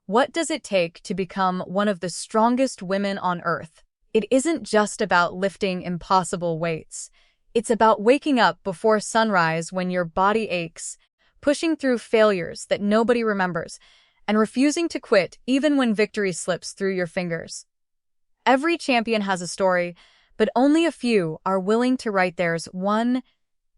What does it take to become one of the strongest women on earth? It isn't just about lifting impossible weights. It's about waking up before sunrise when your body aches, pushing through failures that nobody remembers, and refusing to quit even when victory slips through your fingers. Every champion has a story, but only a few are willing to write theirs one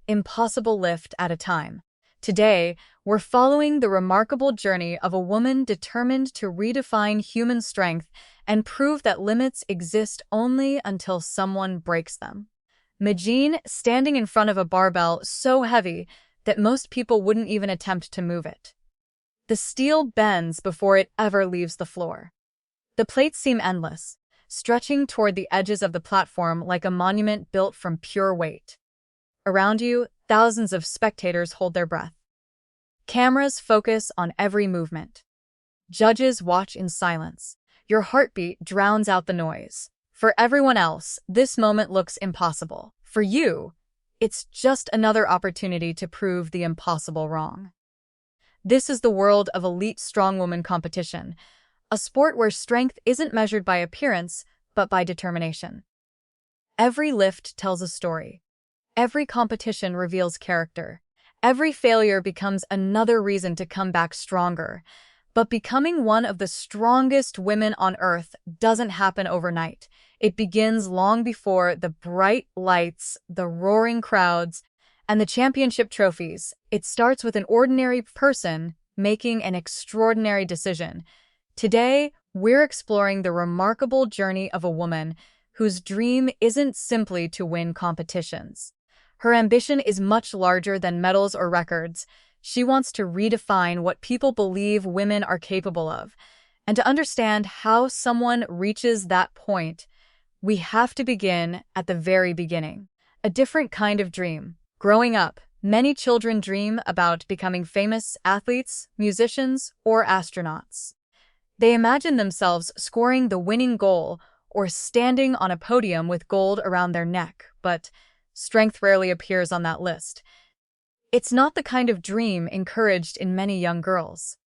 impossible lift at a time. Today, we're following the remarkable journey of a woman determined to redefine human strength and prove that limits exist only until someone breaks them. Majine, standing in front of a barbell so heavy that most people wouldn't even attempt to move it. The steel bends before it ever leaves the floor. The plates seem endless, stretching toward the edges of the platform like a monument built from pure weight. Around you, thousands of spectators hold their breath. Cameras focus on every movement. Judges watch in silence. Your heartbeat drowns out the noise. For everyone else, this moment looks impossible. For you, it's just another opportunity to prove the impossible wrong. This is the world of elite strongwoman competition, a sport where strength isn't measured by appearance, but by determination. Every lift tells a story. Every competition reveals character. Every failure becomes another reason to come back stronger. But becoming one of the strongest women on earth doesn't happen overnight. It begins long before the bright lights, the roaring crowds, and the championship trophies. It starts with an ordinary person making an extraordinary decision. Today, we're exploring the remarkable journey of a woman whose dream isn't simply to win competitions. Her ambition is much larger than medals or records. She wants to redefine what people believe women are capable of. And to understand how someone reaches that point, we have to begin at the very beginning. A different kind of dream. Growing up, many children dream about becoming famous athletes, musicians, or astronauts. They imagine themselves scoring the winning goal or standing on a podium with gold around their neck, but strength rarely appears on that list. It's not the kind of dream encouraged in many young girls.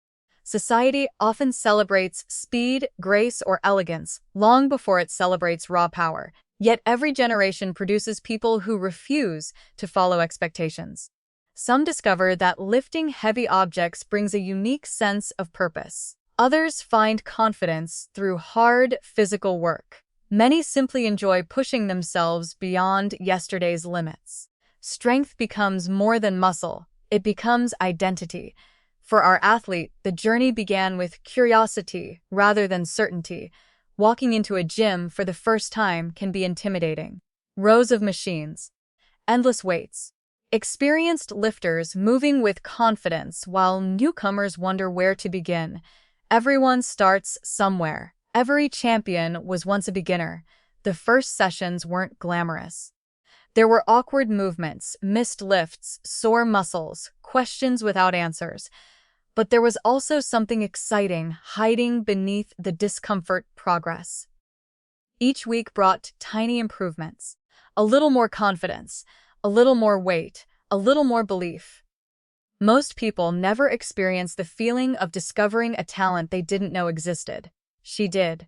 Society often celebrates speed, grace, or elegance long before it celebrates raw power. Yet every generation produces people who refuse to follow expectations. Some discover that lifting heavy objects brings a unique sense of purpose. Others find confidence through hard physical work. Many simply enjoy pushing themselves beyond yesterday's limits. Strength becomes more than muscle. It becomes identity. For our athlete, the journey began with curiosity rather than certainty. Walking into a gym for the first time can be intimidating. Rows of machines, endless weights, experienced lifters moving with confidence while newcomers wonder where to begin. Everyone starts somewhere. Every champion was once a beginner. The first sessions weren't glamorous. There were awkward movements, missed lifts, sore muscles, questions without answers. But there was also something exciting hiding beneath the discomfort: progress. Each week brought tiny improvements. A little more confidence, a little more weight, a little more belief. Most people never experience the feeling of discovering a talent they didn't know existed. She did.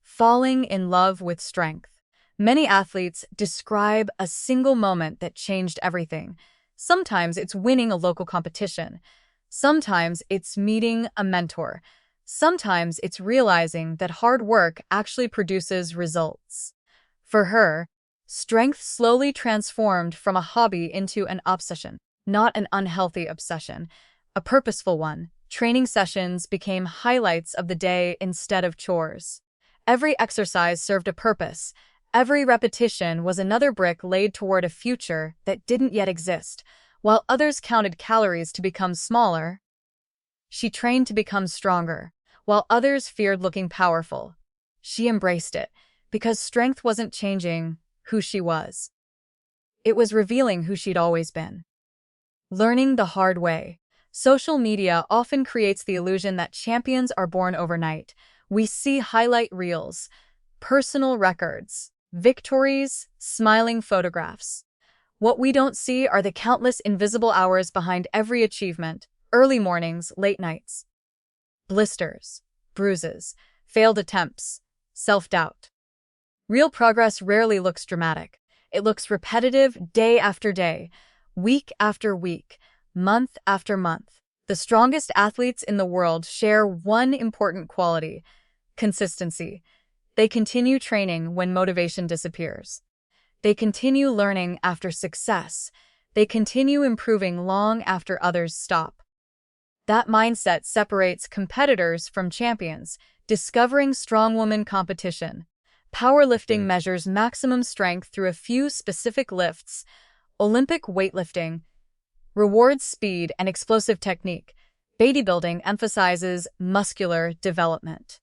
Falling in love with strength. Many athletes describe a single moment that changed everything. Sometimes it's winning a local competition. Sometimes it's meeting a mentor. Sometimes it's realizing that hard work actually produces results. For her, strength slowly transformed from a hobby into an obsession. Not an unhealthy obsession, a purposeful one. Training sessions became highlights of the day instead of chores. Every exercise served a purpose. Every repetition was another brick laid toward a future that didn't yet exist. While others counted calories to become smaller, she trained to become stronger. While others feared looking powerful, she embraced it, because strength wasn't changing who she was. It was revealing who she'd always been. Learning the hard way. Social media often creates the illusion that champions are born overnight. We see highlight reels, personal records, victories, smiling photographs. What we don't see are the countless invisible hours behind every achievement: early mornings, late nights, blisters, bruises, failed attempts, self-doubt. Real progress rarely looks dramatic. It looks repetitive day after day, week after week, month after month. The strongest athletes in the world share one important quality: consistency. They continue training when motivation disappears. They continue learning after success. They continue improving long after others stop. That mindset separates competitors from champions. Discovering Strongwoman competition. Powerlifting measures maximum strength through a few specific lifts. Olympic weightlifting rewards speed and explosive technique. Bodybuilding emphasizes muscular development.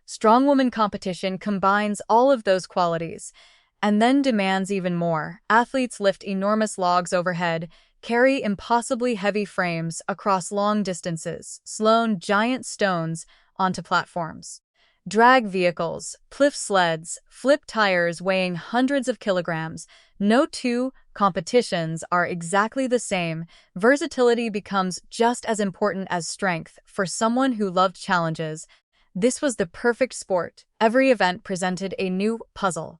Strongwoman competition combines all of those qualities and then demands even more. Athletes lift enormous logs overhead, carry impossibly heavy frames across long distances, slalom giant stones onto platforms, drag vehicles, pliff sleds, flip tires weighing hundreds of kilograms. No two competitions are exactly the same. Versatility becomes just as important as strength for someone who loved challenges. This was the perfect sport. Every event presented a new puzzle.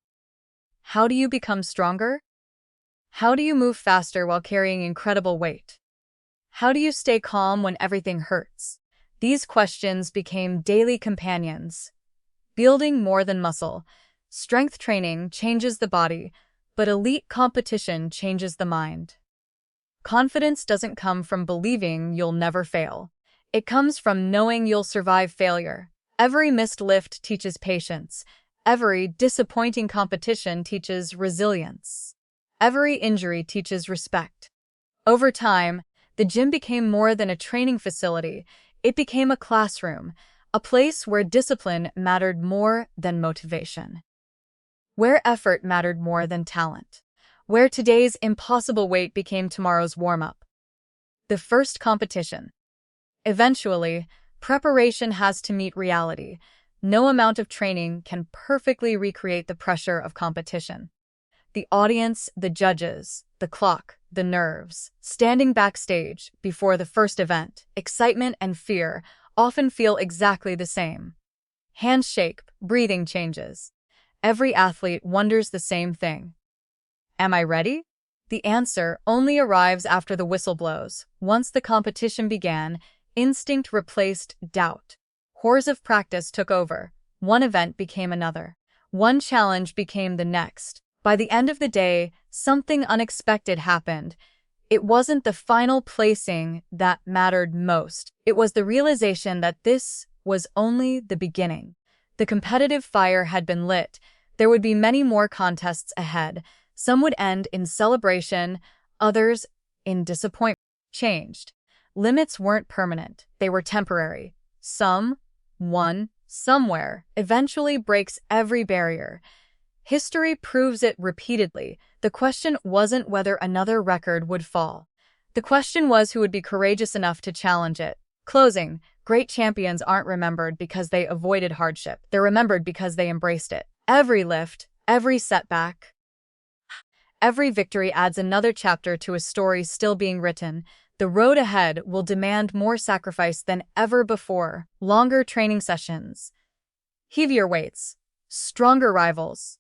How do you become stronger? How do you move faster while carrying incredible weight? How do you stay calm when everything hurts? These questions became daily companions. Building more than muscle. Strength training changes the body, but elite competition changes the mind. Confidence doesn't come from believing you'll never fail. It comes from knowing you'll survive failure. Every missed lift teaches patience. Every disappointing competition teaches resilience. Every injury teaches respect. Over time, the gym became more than a training facility. It became a classroom, a place where discipline mattered more than motivation, where effort mattered more than talent, where today's impossible weight became tomorrow's warm-up. The first competition. Eventually, preparation has to meet reality. No amount of training can perfectly recreate the pressure of competition. The audience, the judges, the clock, the nerves. Standing backstage before the first event, excitement and fear often feel exactly the same. Hands shake, breathing changes. Every athlete wonders the same thing. Am I ready? The answer only arrives after the whistle blows. Once the competition began, instinct replaced doubt. Hours of practice took over. One event became another. One challenge became the next. By the end of the day, something unexpected happened. It wasn't the final placing that mattered most. It was the realization that this was only the beginning. The competitive fire had been lit. There would be many more contests ahead. Some would end in celebration, others in disappointment. Changed. Limits weren't permanent. They were temporary. Someone, somewhere, eventually breaks every barrier. History proves it repeatedly. The question wasn't whether another record would fall. The question was who would be courageous enough to challenge it. Closing. Great champions aren't remembered because they avoided hardship. They're remembered because they embraced it. Every lift, every setback, every victory adds another chapter to a story still being written. The road ahead will demand more sacrifice than ever before. Longer training sessions, heavier weights, stronger rivals,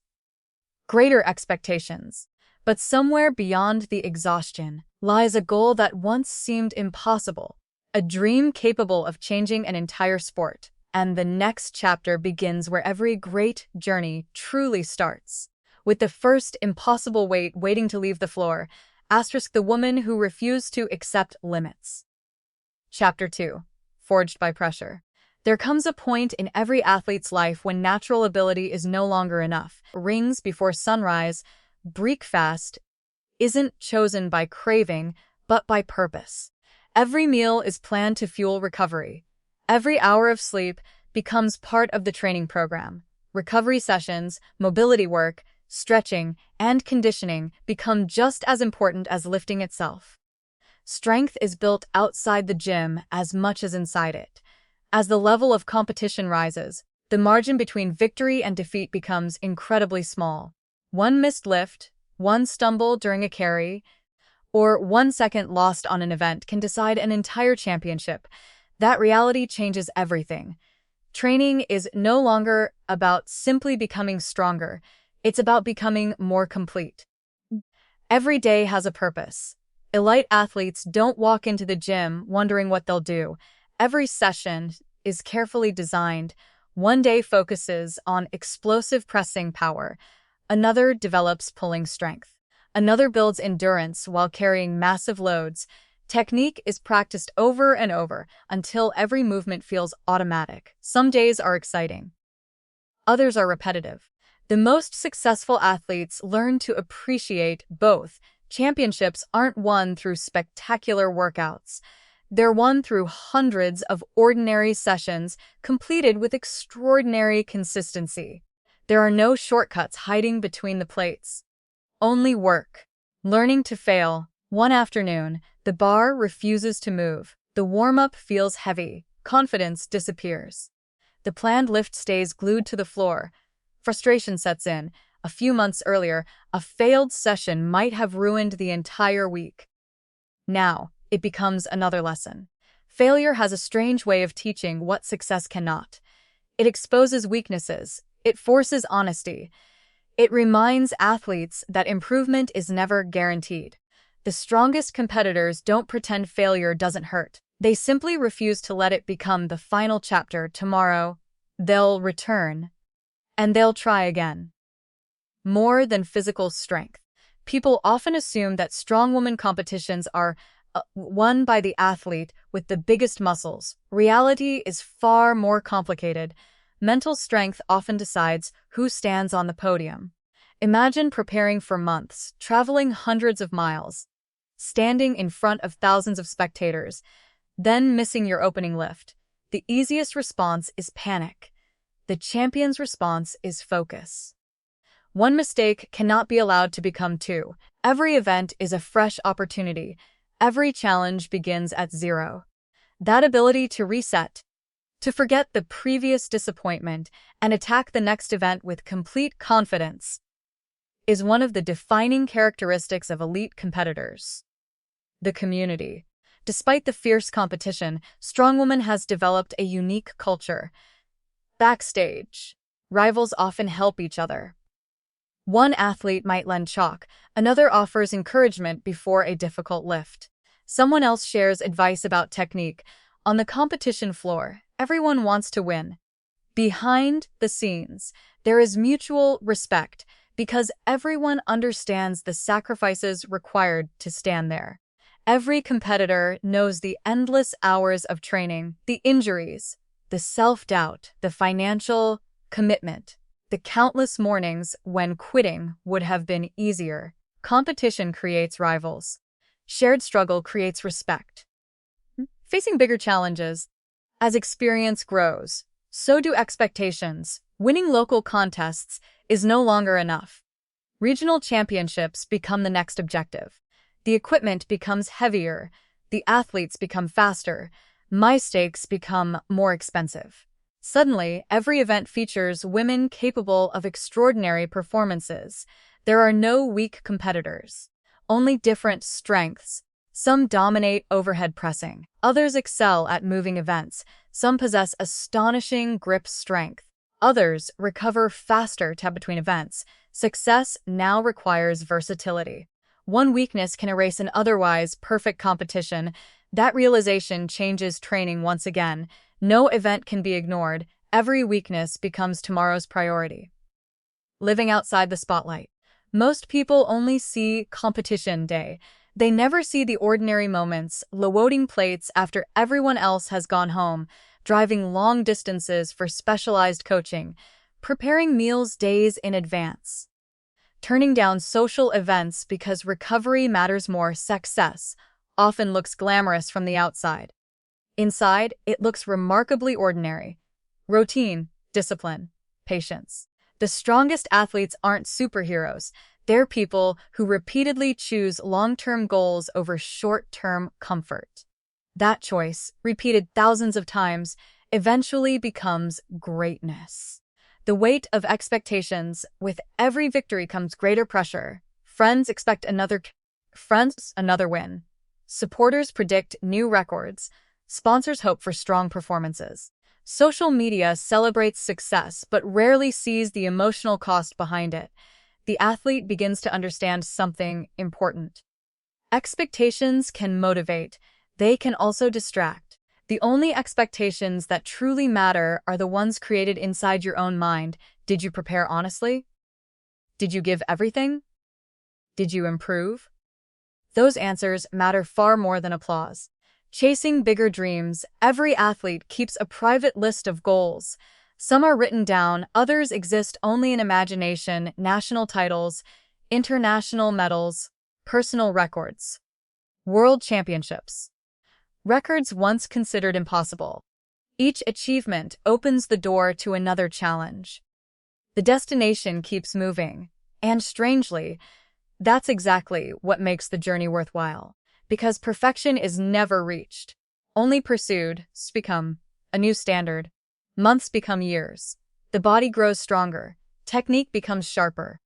greater expectations. But somewhere beyond the exhaustion lies a goal that once seemed impossible, a dream capable of changing an entire sport. And the next chapter begins where every great journey truly starts, with the first impossible weight waiting to leave the floor. The woman who refused to accept limits. Chapter 2. Forged by pressure. There comes a point in every athlete's life when natural ability is no longer enough. Rings before sunrise, breakfast isn't chosen by craving, but by purpose. Every meal is planned to fuel recovery. Every hour of sleep becomes part of the training program. Recovery sessions, mobility work, stretching, and conditioning become just as important as lifting itself. Strength is built outside the gym as much as inside it. As the level of competition rises, the margin between victory and defeat becomes incredibly small. One missed lift, one stumble during a carry, or 1 second lost on an event can decide an entire championship. That reality changes everything. Training is no longer about simply becoming stronger. It's about becoming more complete. Every day has a purpose. Elite athletes don't walk into the gym wondering what they'll do. Every session is carefully designed. One day focuses on explosive pressing power. Another develops pulling strength. Another builds endurance while carrying massive loads. Technique is practiced over and over until every movement feels automatic. Some days are exciting. Others are repetitive. The most successful athletes learn to appreciate both. Championships aren't won through spectacular workouts. They're won through hundreds of ordinary sessions completed with extraordinary consistency. There are no shortcuts hiding between the plates. Only work. Learning to fail. One afternoon, the bar refuses to move. The warm-up feels heavy. Confidence disappears. The planned lift stays glued to the floor. Frustration sets in. A few months earlier, a failed session might have ruined the entire week. Now, it becomes another lesson. Failure has a strange way of teaching what success cannot. It exposes weaknesses. It forces honesty. It reminds athletes that improvement is never guaranteed. The strongest competitors don't pretend failure doesn't hurt. They simply refuse to let it become the final chapter. Tomorrow, they'll return, and they'll try again. More than physical strength. People often assume that strongwoman competitions are won by the athlete with the biggest muscles. Reality is far more complicated. Mental strength often decides who stands on the podium. Imagine preparing for months, traveling hundreds of miles, standing in front of thousands of spectators, then missing your opening lift. The easiest response is panic. The champion's response is focus. One mistake cannot be allowed to become two. Every event is a fresh opportunity. Every challenge begins at zero. That ability to reset, to forget the previous disappointment and attack the next event with complete confidence, is one of the defining characteristics of elite competitors. The community. Despite the fierce competition, Strongwoman has developed a unique culture. Backstage, rivals often help each other. One athlete might lend chalk, another offers encouragement before a difficult lift. Someone else shares advice about technique. On the competition floor, everyone wants to win. Behind the scenes, there is mutual respect because everyone understands the sacrifices required to stand there. Every competitor knows the endless hours of training, the injuries, the self-doubt, the financial commitment, the countless mornings when quitting would have been easier. Competition creates rivals. Shared struggle creates respect. Facing bigger challenges. As experience grows, so do expectations. Winning local contests is no longer enough. Regional championships become the next objective. The equipment becomes heavier. The athletes become faster. My stakes become more expensive. Suddenly, every event features women capable of extraordinary performances. There are no weak competitors, only different strengths. Some dominate overhead pressing. Others excel at moving events. Some possess astonishing grip strength. Others recover faster between events. Success now requires versatility. One weakness can erase an otherwise perfect competition. That realization changes training once again. No event can be ignored. Every weakness becomes tomorrow's priority. Living outside the spotlight. Most people only see competition day. They never see the ordinary moments, loading plates after everyone else has gone home, driving long distances for specialized coaching, preparing meals days in advance, turning down social events because recovery matters more. Success often looks glamorous from the outside. Inside, it looks remarkably ordinary. Routine, discipline, patience. The strongest athletes aren't superheroes. They're people who repeatedly choose long-term goals over short-term comfort. That choice, repeated thousands of times, eventually becomes greatness. The weight of expectations. With every victory comes greater pressure. Friends expect another win. Supporters predict new records. Sponsors hope for strong performances. Social media celebrates success but rarely sees the emotional cost behind it. The athlete begins to understand something important. Expectations can motivate, they can also distract. The only expectations that truly matter are the ones created inside your own mind. Did you prepare honestly? Did you give everything? Did you improve? Those answers matter far more than applause. Chasing bigger dreams, every athlete keeps a private list of goals. Some are written down, others exist only in imagination: national titles, international medals, personal records, world championships. Records once considered impossible. Each achievement opens the door to another challenge. The destination keeps moving, and strangely, that's exactly what makes the journey worthwhile. Because perfection is never reached, only pursued. Become a new standard. Months become years. The body grows stronger. Technique becomes sharper.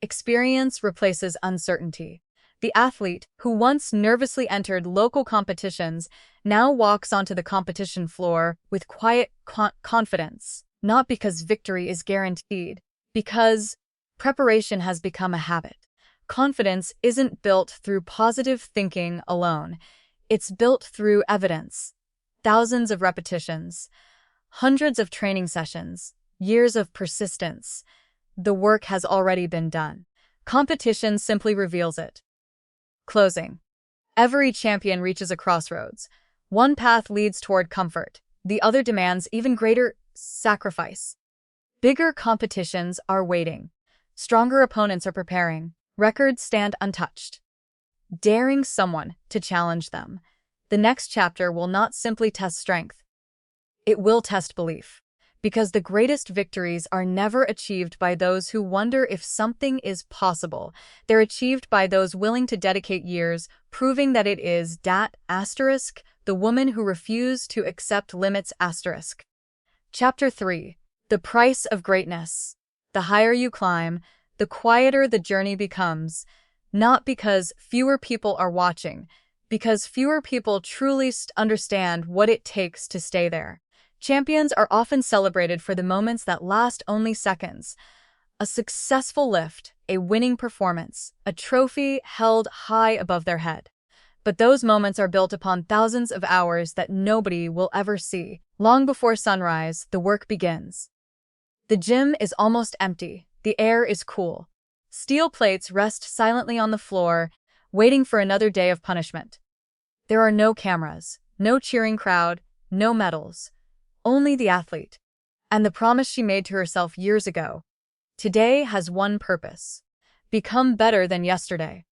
Experience replaces uncertainty. The athlete, who once nervously entered local competitions, now walks onto the competition floor with quiet confidence. Not because victory is guaranteed, because preparation has become a habit. Confidence isn't built through positive thinking alone. It's built through evidence. Thousands of repetitions, hundreds of training sessions, years of persistence. The work has already been done. Competition simply reveals it. Closing. Every champion reaches a crossroads. One path leads toward comfort. The other demands even greater sacrifice. Bigger competitions are waiting. Stronger opponents are preparing. Records stand untouched. Daring someone to challenge them. The next chapter will not simply test strength. It will test belief. Because the greatest victories are never achieved by those who wonder if something is possible. They're achieved by those willing to dedicate years, proving that it is the woman who refused to accept limits. Chapter 3. The price of greatness. The higher you climb, the quieter the journey becomes. Not because fewer people are watching, because fewer people truly understand what it takes to stay there. Champions are often celebrated for the moments that last only seconds. A successful lift, a winning performance, a trophy held high above their head. But those moments are built upon thousands of hours that nobody will ever see. Long before sunrise, the work begins. The gym is almost empty. The air is cool. Steel plates rest silently on the floor, waiting for another day of punishment. There are no cameras, no cheering crowd, no medals. Only the athlete. And the promise she made to herself years ago. Today has one purpose. Become better than yesterday.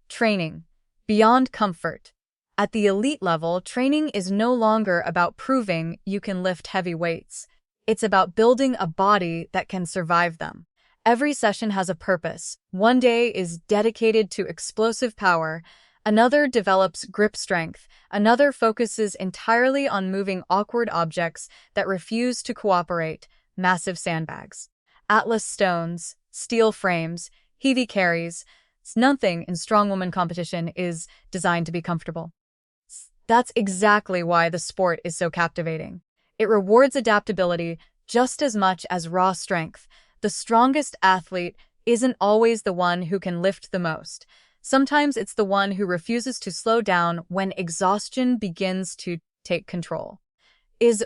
Training. Beyond comfort. At the elite level, training is no longer about proving you can lift heavy weights. It's about building a body that can survive them. Every session has a purpose. One day is dedicated to explosive power. Another develops grip strength. Another focuses entirely on moving awkward objects that refuse to cooperate. Massive sandbags, atlas stones, steel frames, heavy carries. Nothing in Strongwoman competition is designed to be comfortable. That's exactly why the sport is so captivating. It rewards adaptability just as much as raw strength. The strongest athlete isn't always the one who can lift the most. Sometimes it's the one who refuses to slow down when exhaustion begins to take control.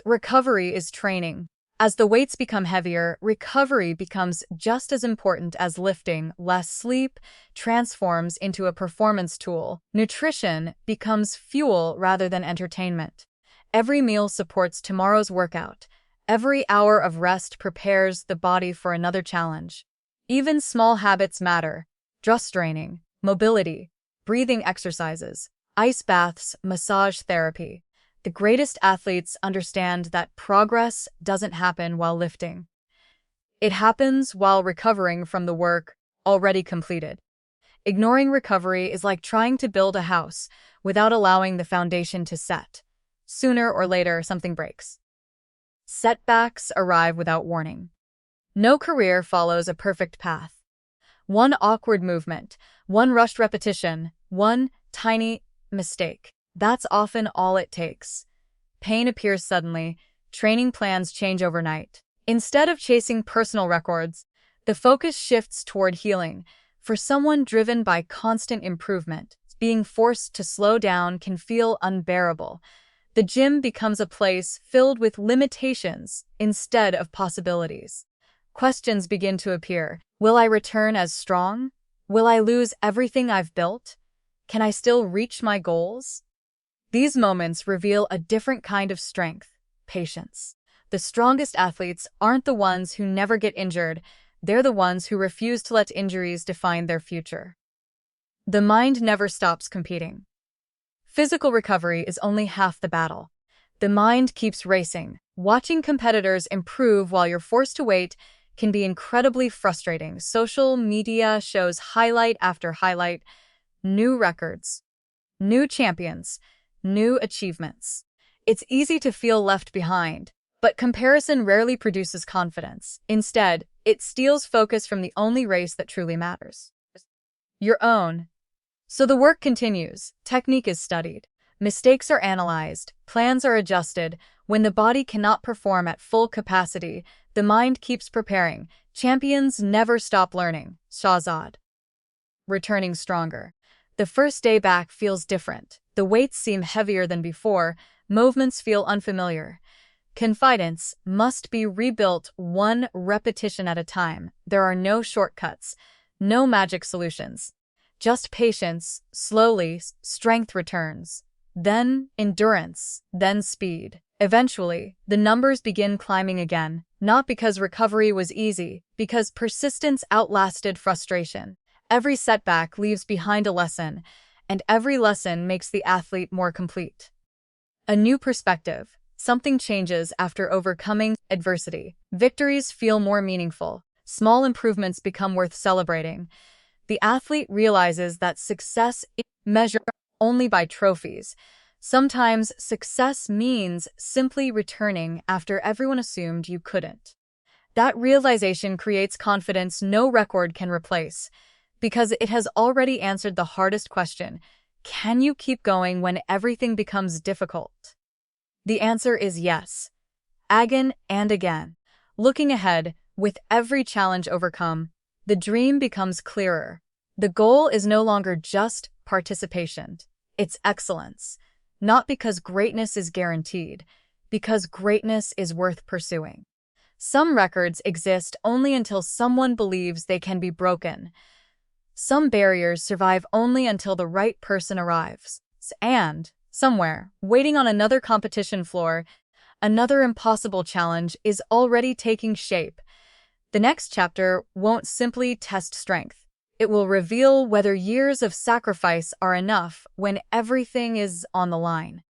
Recovery is training. As the weights become heavier, recovery becomes just as important as lifting. Less sleep transforms into a performance tool. Nutrition becomes fuel rather than entertainment. Every meal supports tomorrow's workout. Every hour of rest prepares the body for another challenge. Even small habits matter. Stress training, mobility, breathing exercises, ice baths, massage therapy. The greatest athletes understand that progress doesn't happen while lifting. It happens while recovering from the work already completed. Ignoring recovery is like trying to build a house without allowing the foundation to set. Sooner or later, something breaks. Setbacks arrive without warning. No career follows a perfect path. One awkward movement, one rushed repetition, one tiny mistake. That's often all it takes. Pain appears suddenly, training plans change overnight. Instead of chasing personal records, the focus shifts toward healing. For someone driven by constant improvement, being forced to slow down can feel unbearable. The gym becomes a place filled with limitations instead of possibilities. Questions begin to appear. Will I return as strong? Will I lose everything I've built? Can I still reach my goals? These moments reveal a different kind of strength, patience. The strongest athletes aren't the ones who never get injured, they're the ones who refuse to let injuries define their future. The mind never stops competing. Physical recovery is only half the battle. The mind keeps racing. Watching competitors improve while you're forced to wait can be incredibly frustrating. Social media shows highlight after highlight, new records, new champions, new achievements. It's easy to feel left behind, but comparison rarely produces confidence. Instead, it steals focus from the only race that truly matters: your own. So the work continues, technique is studied, mistakes are analyzed, plans are adjusted. When the body cannot perform at full capacity, the mind keeps preparing. Champions never stop learning. Shahzad. Returning stronger. The first day back feels different. The weights seem heavier than before, movements feel unfamiliar. Confidence must be rebuilt one repetition at a time. There are no shortcuts, no magic solutions. Just patience, slowly, strength returns. Then endurance, then speed. Eventually, the numbers begin climbing again, not because recovery was easy, because persistence outlasted frustration. Every setback leaves behind a lesson, and every lesson makes the athlete more complete. A new perspective. Something changes after overcoming adversity. Victories feel more meaningful. Small improvements become worth celebrating. The athlete realizes that success is measured only by trophies. Sometimes success means simply returning after everyone assumed you couldn't. That realization creates confidence no record can replace, because it has already answered the hardest question: can you keep going when everything becomes difficult? The answer is yes. Again and again. Looking ahead, with every challenge overcome, the dream becomes clearer. The goal is no longer just participation, it's excellence. Not because greatness is guaranteed, because greatness is worth pursuing. Some records exist only until someone believes they can be broken. Some barriers survive only until the right person arrives. And, somewhere, waiting on another competition floor, another impossible challenge is already taking shape. The next chapter won't simply test strength. It will reveal whether years of sacrifice are enough when everything is on the line.